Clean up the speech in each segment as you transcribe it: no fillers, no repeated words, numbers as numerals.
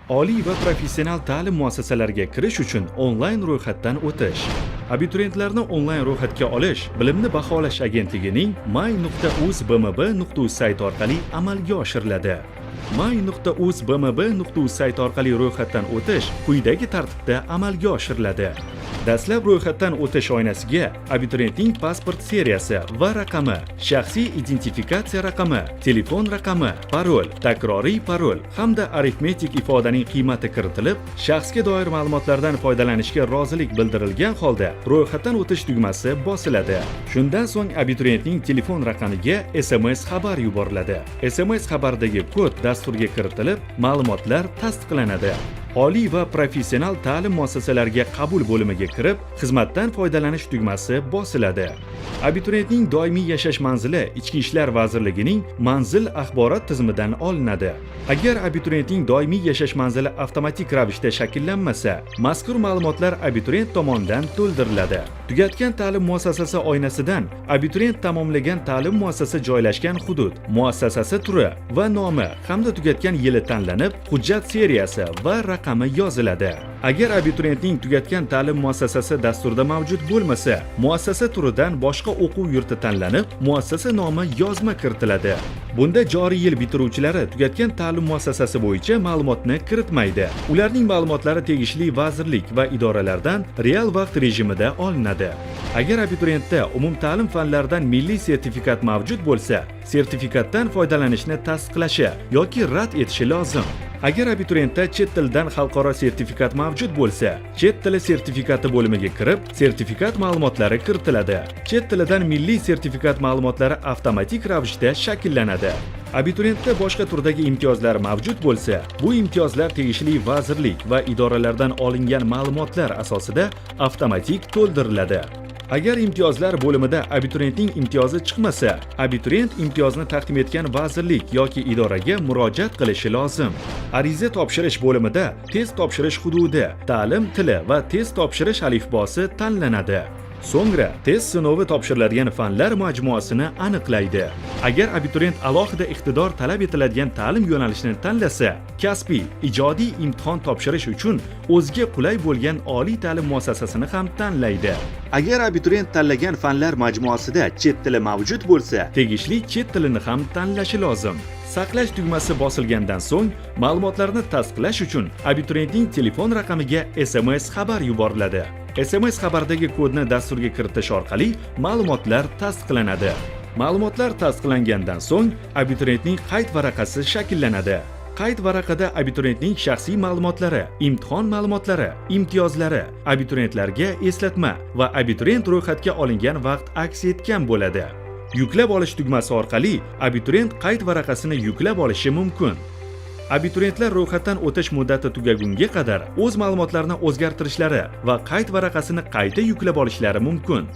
Oliy va professional ta'lim muassasalariga kirish uchun onlayn ro'yxatdan o'tish. Abituriyentlarni onlayn ro'yxatga olish Bilimni baholash agentligining may.uz.bmb.uz sayti orqali amalga oshiriladi. may.uz.bmb.uz sayti orqali ro'yxatdan o'tish quyidagi tartibda amalga oshiriladi. Dastlab ro'yxatdan o'tish oynasiga abituriyentning pasport seriyasi va raqami, shaxsiy identifikatsiya raqami, telefon raqami, parol, takroriy parol hamda arifmetik ifodaning qiymati kiritilib, shaxsga doir ma'lumotlardan foydalanishga rozilik bildirilgan holda ro'yxatdan o'tish tugmasi bosiladi. Shundan so'ng abituriyentning telefon raqamiga SMS xabar yuboriladi. SMS xabardagi kod dasturga kiritilib, ma'lumotlar tasdiqlanadi. Oliy va professional ta'lim muassasalariga qabul bo'limiga kirib, xizmatdan foydalanish tugmasi bosiladi. Abituriyentning doimiy yashash manzili Ichki ishlar vazirligining manzil axborot tizimidan olinadi. Agar abituriyentning doimiy yashash manzili avtomatik ravishda shakllanmasa, mazkur ma'lumotlar abituriyent tomonidan to'ldiriladi. Tugatgan ta'lim muassasasi oynasidan abituriyent tamomlagan ta'lim muassasasi joylashgan hudud, muassasasi turi va nomi hamda tugatgan yili tanlanib, hujjat seriyasi va raqami yoziladi. Agar abituriyentning tugatgan ta'lim muassasasi dasturda mavjud bo'lmasa, muassasa turidan boshqa o'quv yurti tanlanib, muassasa nomi yozma kiritiladi. Bunda joriy yil bitiruvchilari tugatgan ta'lim muassasasi bo'yicha ma'lumotni kiritmaydi. Ularning ma'lumotlari tegishli vazirlik va idoralardan real vaqt rejimida olinadi. Agar abituriyentda umumta'lim fanlaridan milliy sertifikat mavjud bo'lsa, sertifikatdan foydalanishni tasdiqlashi yoki rad etishi lozim. Agar abituriyentda chet tilidan xalqaro sertifikat mavjud bo'lsa, chet tili sertifikati bo'limiga kirib, sertifikat ma'lumotlari kiritiladi. Chet tilidan milliy sertifikat ma'lumotlari avtomatik ravishda shakllanadi. Abituriyentda boshqa turdagi imtiyozlar mavjud bo'lsa, bu imtiyozlar tegishli vazirlik va idoralardan olingan ma'lumotlar asosida avtomatik to'ldiriladi. Agar imtiyozlar bo'limida abituriyentning imtiyozi chiqmasa, abituriyent imtiyozni taqdim etgan vazirlik yoki idoraga murojaat qilishi lozim. Ariza topshirish bo'limida test topshirish hududi, ta'lim tili va test topshirish alifbosi tanlanadi. So'ngra test sinovi topshiriladigan fanlar majmuasini aniqlaydi. Agar abituriyent alohida iqtidor talab etiladigan ta'lim yo'nalishini tanlasa, kasbiy, ijodiy imtihon topshirish uchun o'ziga qulay bo'lgan oliy ta'lim muassasasini ham tanlaydi. Agar abituriyent tanlagan fanlar majmuasida chet tili mavjud bo'lsa, tegishli chet tilini ham tanlashi lozim. Saqlash tugmasi bosilgandan so'ng, ma'lumotlarni tasdiqlash uchun abituriyentning telefon raqamiga SMS xabar yuboriladi. SMS xabardagi kodni dasturga kiritish orqali ma'lumotlar tasdiqlanadi. Ma'lumotlar tasdiqlangandan so'ng, abituriyentning qayd varaqasi shakllanadi. Qayd varaqada abituriyentning shaxsiy ma'lumotlari, imtihon ma'lumotlari, imtiyozlari, abituriyentlarga eslatma va abituriyent ro'yxatga olingan vaqt aks etgan bo'ladi. Yuklab olish tugmasi orqali abituriyent qayd varaqasini yuklab olishi mumkin. Abituriyentlar ro'yxatdan o'tish muddati tugagunga qadar o'z ma'lumotlarini o'zgartirishlari va qayd varaqasini qayta yuklab olishlari mumkin.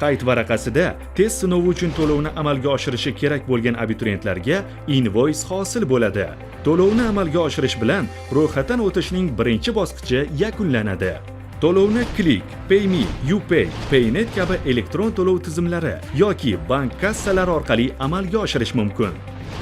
Qayd varaqasida test sinovi uchun to'lovni amalga oshirishi kerak bo'lgan abituriyentlarga invoice hosil bo'ladi. To'lovni amalga oshirish bilan ro'yxatdan o'tishning birinchi bosqichi yakunlanadi. To'lovni Click, PayMe, UPay, Paynet kabi elektron to'lov tizimlari yoki bank kassalari orqali amalga oshirish mumkin.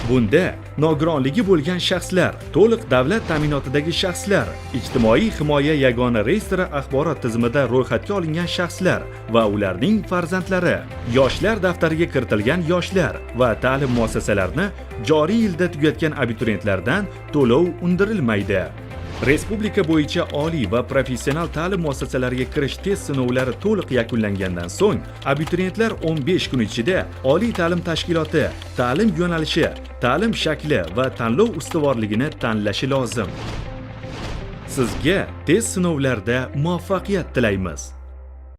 Bunda nogironligi bo'lgan shaxslar, to'liq davlat ta'minotidagi shaxslar, ijtimoiy himoya yagona reyestri axborot tizimida ro'yxatga olingan shaxslar va ularning farzandlari, yoshlar daftariga kiritilgan yoshlar va ta'lim muassasalarini joriy yilda tugatgan abituriyentlardan to'lov undirilmaydi. Respublika bo'yicha oliy va professional ta'lim muassasalariga kirish test sinovlari to'liq yakunlangandan so'ng, abituriyentlar 15 kun ichida oliy ta'lim tashkiloti, ta'lim yo'nalishi, ta'lim shakli va tanlov ustuvorligini tanlashi lozim. Sizga test sinovlarda muvaffaqiyat tilaymiz.